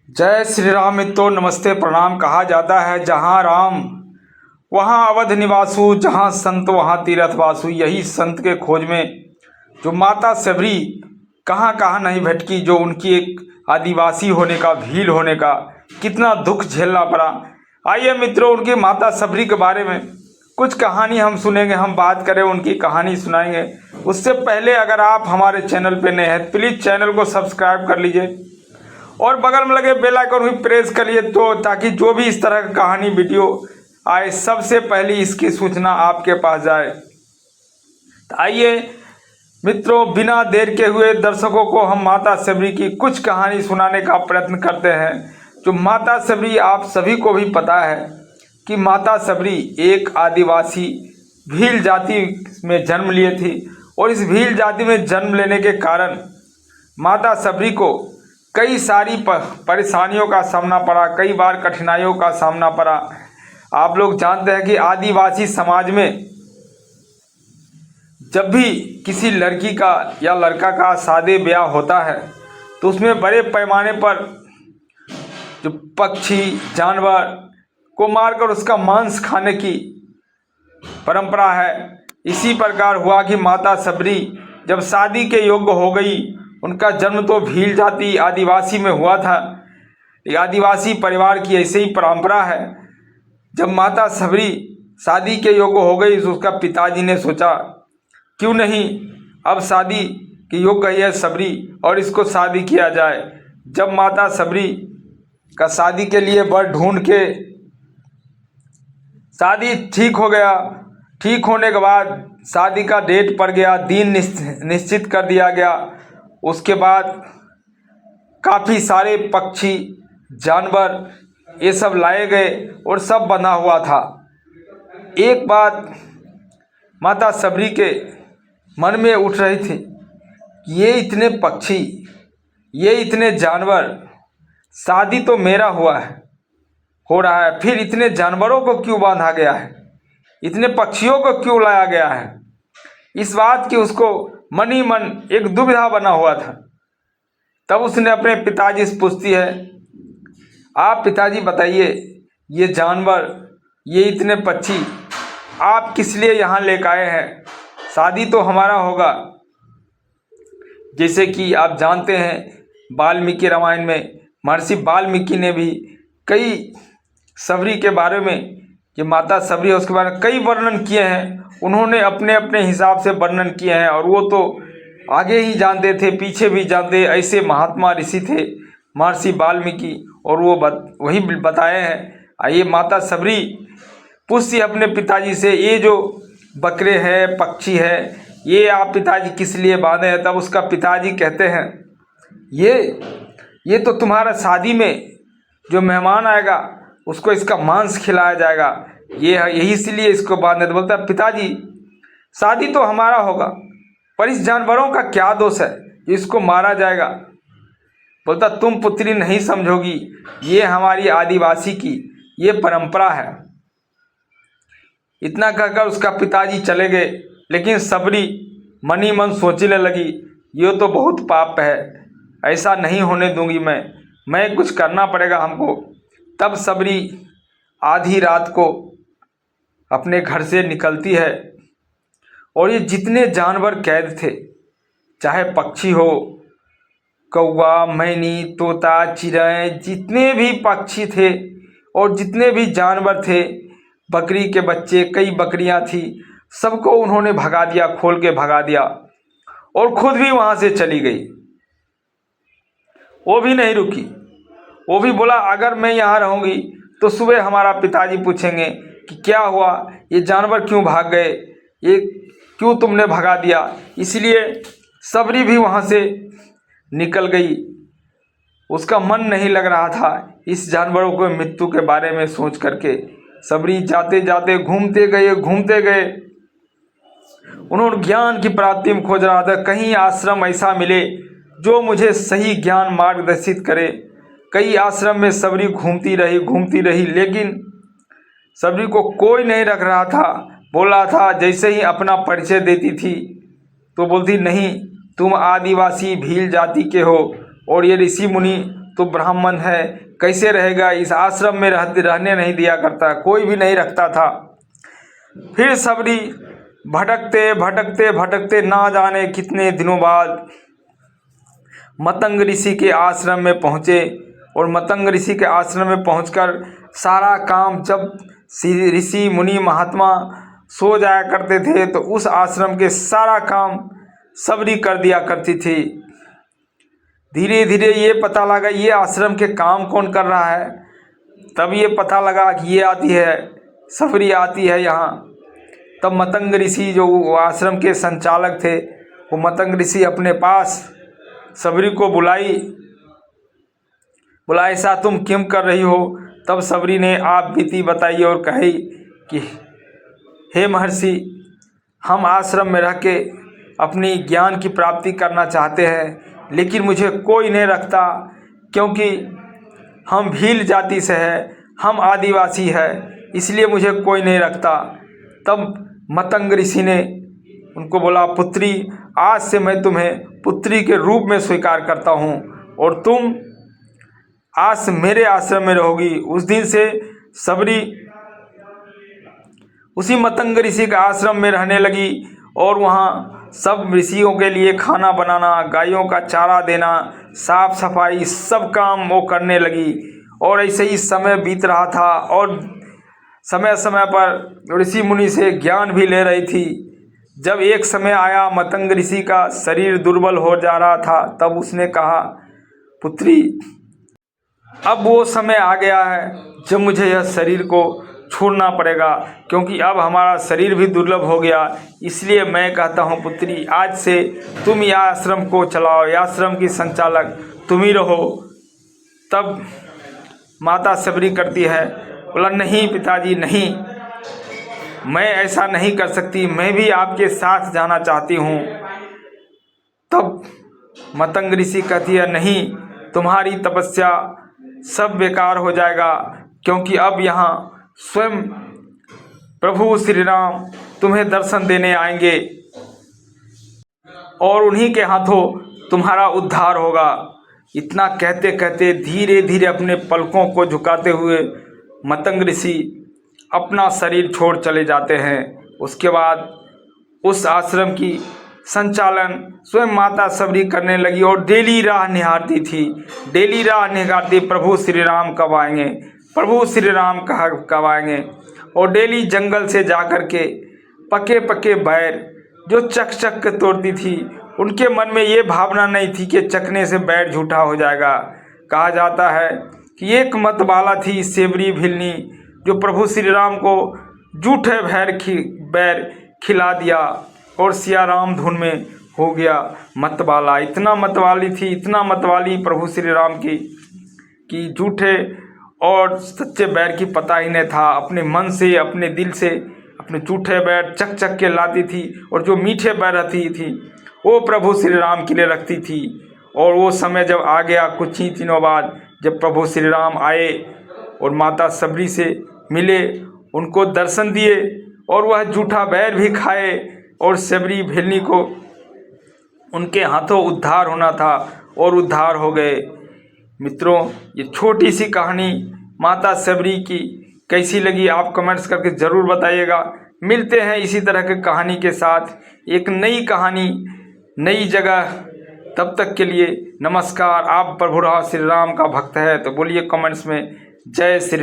जय श्री राम मित्रों, नमस्ते प्रणाम। कहा जाता है जहाँ राम वहाँ अवध निवासु, जहाँ संत वहाँ तीरथ वासु। यही संत के खोज में जो माता सबरी कहाँ कहाँ नहीं भटकी, जो उनकी एक आदिवासी होने का, भील होने का कितना दुख झेलना पड़ा। आइए मित्रों, उनकी माता सबरी के बारे में कुछ कहानी हम सुनेंगे, हम बात करें, उनकी कहानी सुनाएंगे। उससे पहले अगर आप हमारे चैनल पर नए हैं प्लीज़ चैनल को सब्सक्राइब कर लीजिए और बगल में लगे बेल आइकन भी प्रेस करिए, तो ताकि जो भी इस तरह का कहानी वीडियो आए सबसे पहले इसकी सूचना आपके पास जाए। तो आइए मित्रों, बिना देर के हुए दर्शकों को हम माता सबरी की कुछ कहानी सुनाने का प्रयत्न करते हैं। जो माता सबरी, आप सभी को भी पता है कि माता सबरी एक आदिवासी भील जाति में जन्म लिए थी और इस भील जाति में जन्म लेने के कारण माता सबरी को कई सारी परेशानियों का सामना पड़ा, कई बार कठिनाइयों का सामना पड़ा। आप लोग जानते हैं कि आदिवासी समाज में जब भी किसी लड़की का या लड़का का शादी ब्याह होता है तो उसमें बड़े पैमाने पर जो पक्षी जानवर को मारकर उसका मांस खाने की परंपरा है। इसी प्रकार हुआ कि माता सबरी जब शादी के योग्य हो गई, उनका जन्म तो भील जाति आदिवासी में हुआ था, आदिवासी परिवार की ऐसे ही परंपरा है। जब माता सबरी शादी के योग्य हो गई तो उसका पिताजी ने सोचा क्यों नहीं अब शादी के योग्य है सबरी और इसको शादी किया जाए। जब माता सबरी का शादी के लिए वर ढूंढ के शादी ठीक हो गया, ठीक होने के बाद शादी का डेट पड़ गया, दिन निश्चित कर दिया गया। उसके बाद काफ़ी सारे पक्षी जानवर ये सब लाए गए और सब बना हुआ था। एक बात माता सबरी के मन में उठ रही थी, ये इतने पक्षी, ये इतने जानवर, शादी तो मेरा हो रहा है, फिर इतने जानवरों को क्यों बांधा गया है, इतने पक्षियों को क्यों लाया गया है। इस बात की उसको मन ही मन एक दुविधा बना हुआ था। तब उसने अपने पिताजी से पूछती है, आप पिताजी बताइए, ये जानवर, ये इतने पक्षी आप किस लिए यहाँ लेकर आए हैं, शादी तो हमारा होगा। जैसे कि आप जानते हैं वाल्मीकि रामायण में महर्षि वाल्मीकि ने भी कई सबरी के बारे में, कि माता सबरी है उसके बारे में कई वर्णन किए हैं। उन्होंने अपने अपने हिसाब से वर्णन किए हैं और वो तो आगे ही जानते थे, पीछे भी जानते। ऐसे महात्मा ऋषि थे महर्षि वाल्मीकि और वो वही बताए हैं। आइए माता सबरी पूछती अपने पिताजी से, ये जो बकरे हैं, पक्षी है, ये आप पिताजी किस लिए बांधे हैं। तब उसका पिताजी कहते हैं, ये तो तुम्हारा शादी में जो मेहमान आएगा उसको इसका मांस खिलाया जाएगा, ये है, यही इसलिए इसको बांधे। तो बोलता पिताजी शादी तो हमारा होगा, पर इस जानवरों का क्या दोष है, इसको मारा जाएगा। बोलता तुम पुत्री नहीं समझोगी, ये हमारी आदिवासी की ये परंपरा है। इतना कहकर उसका पिताजी चले गए। लेकिन सबरी मन ही मन सोचने लगी, ये तो बहुत पाप है, ऐसा नहीं होने दूंगी मैं कुछ करना पड़ेगा हमको। तब सबरी आधी रात को अपने घर से निकलती है और ये जितने जानवर कैद थे, चाहे पक्षी हो, कौवा, मैनी, तोता, चिड़ै, जितने भी पक्षी थे और जितने भी जानवर थे, बकरी के बच्चे, कई बकरियां थी, सबको उन्होंने भगा दिया, खोल के भगा दिया और खुद भी वहाँ से चली गई। वो भी नहीं रुकी, वो भी बोला अगर मैं यहाँ रहूँगी तो सुबह हमारा पिताजी पूछेंगे कि क्या हुआ, ये जानवर क्यों भाग गए, ये क्यों तुमने भगा दिया। इसलिए सबरी भी वहाँ से निकल गई। उसका मन नहीं लग रहा था इस जानवरों को मृत्यु के बारे में सोच करके। सबरी जाते जाते घूमते गए। उन्होंने ज्ञान की प्राप्ति में खोज रहा था, कहीं आश्रम ऐसा मिले जो मुझे सही ज्ञान मार्गदर्शित करे। कई आश्रम में सबरी घूमती रही, लेकिन सबरी को कोई नहीं रख रहा था। बोल रहा था, जैसे ही अपना परिचय देती थी तो बोलती नहीं, तुम आदिवासी भील जाति के हो और ये ऋषि मुनि तो ब्राह्मण है, कैसे रहेगा, इस आश्रम में रहने नहीं दिया करता, कोई भी नहीं रखता था। फिर सबरी भटकते भटकते भटकते ना जाने कितने दिनों बाद मतंग ऋषि के आश्रम में पहुँचे। और मतंग ऋषि के आश्रम में पहुंचकर सारा काम, जब ऋषि मुनि महात्मा सो जाया करते थे तो उस आश्रम के सारा काम सबरी कर दिया करती थी। धीरे धीरे ये पता लगा ये आश्रम के काम कौन कर रहा है। तब ये पता लगा कि ये आती है, सबरी आती है यहाँ। तब मतंग ऋषि जो आश्रम के संचालक थे, वो मतंग ऋषि अपने पास सबरी को बोला ऐसा तुम क्यों कर रही हो। तब सबरी ने आप बीती बताई और कही कि हे महर्षि, हम आश्रम में रह के अपनी ज्ञान की प्राप्ति करना चाहते हैं, लेकिन मुझे कोई नहीं रखता, क्योंकि हम भील जाति से है, हम आदिवासी है, इसलिए मुझे कोई नहीं रखता। तब मतंग ऋषि ने उनको बोला, पुत्री, आज से मैं तुम्हें पुत्री के रूप में स्वीकार करता हूँ और तुम आज से मेरे आश्रम में रहोगी। उस दिन से सबरी उसी मतंग ऋषि के आश्रम में रहने लगी और वहाँ सब ऋषियों के लिए खाना बनाना, गायों का चारा देना, साफ सफाई, सब काम वो करने लगी। और ऐसे ही समय बीत रहा था और समय समय पर ऋषि मुनि से ज्ञान भी ले रही थी। जब एक समय आया, मतंग ऋषि का शरीर दुर्बल हो जा रहा था, तब उसने कहा, पुत्री, अब वो समय आ गया है जब मुझे यह शरीर को छोड़ना पड़ेगा, क्योंकि अब हमारा शरीर भी दुर्लभ हो गया। इसलिए मैं कहता हूँ पुत्री, आज से तुम यह आश्रम को चलाओ, यह आश्रम की संचालक तुम ही रहो। तब माता सबरी करती है, बोला, नहीं पिताजी, नहीं, मैं ऐसा नहीं कर सकती, मैं भी आपके साथ जाना चाहती हूँ। तब मतंग ऋषि कहती है, नहीं, तुम्हारी तपस्या सब बेकार हो जाएगा, क्योंकि अब यहाँ स्वयं प्रभु श्री राम तुम्हें दर्शन देने आएंगे और उन्हीं के हाथों तुम्हारा उद्धार होगा। इतना कहते कहते धीरे धीरे अपने पलकों को झुकाते हुए मतंग ऋषि अपना शरीर छोड़ चले जाते हैं। उसके बाद उस आश्रम की संचालन स्वयं माता सबरी करने लगी और डेली राह निहारती थी, डेली राह निहारती, प्रभु श्री राम कब आएंगे, प्रभु श्री राम कब आएंगे। और डेली जंगल से जाकर के पके पके बैर जो चक चक के तोड़ती थी, उनके मन में ये भावना नहीं थी कि चकने से बैर झूठा हो जाएगा। कहा जाता है कि एक मतवाला थी सेबरी भिलनी, जो प्रभु श्री राम को जूठे बैर खिला दिया और सिया राम धुन में हो गया मतवाला। इतना मतवाली थी, इतना मतवाली प्रभु श्री राम की कि झूठे और सच्चे बैर की पता ही नहीं था। अपने मन से, अपने दिल से अपने झूठे बैर चक चक के लाती थी और जो मीठे बैर रहती थी वो प्रभु श्री राम के लिए रखती थी। और वो समय जब आ गया, कुछ ही दिनों बाद, जब प्रभु श्री राम आए और माता सबरी से मिले, उनको दर्शन दिए और वह झूठा बैर भी खाए और सबरी भेलनी को उनके हाथों उद्धार होना था और उद्धार हो गए। मित्रों, ये छोटी सी कहानी माता सबरी की कैसी लगी आप कमेंट्स करके ज़रूर बताइएगा। मिलते हैं इसी तरह की कहानी के साथ एक नई कहानी नई जगह। तब तक के लिए नमस्कार। आप प्रभु श्री राम का भक्त है तो बोलिए कमेंट्स में जय श्री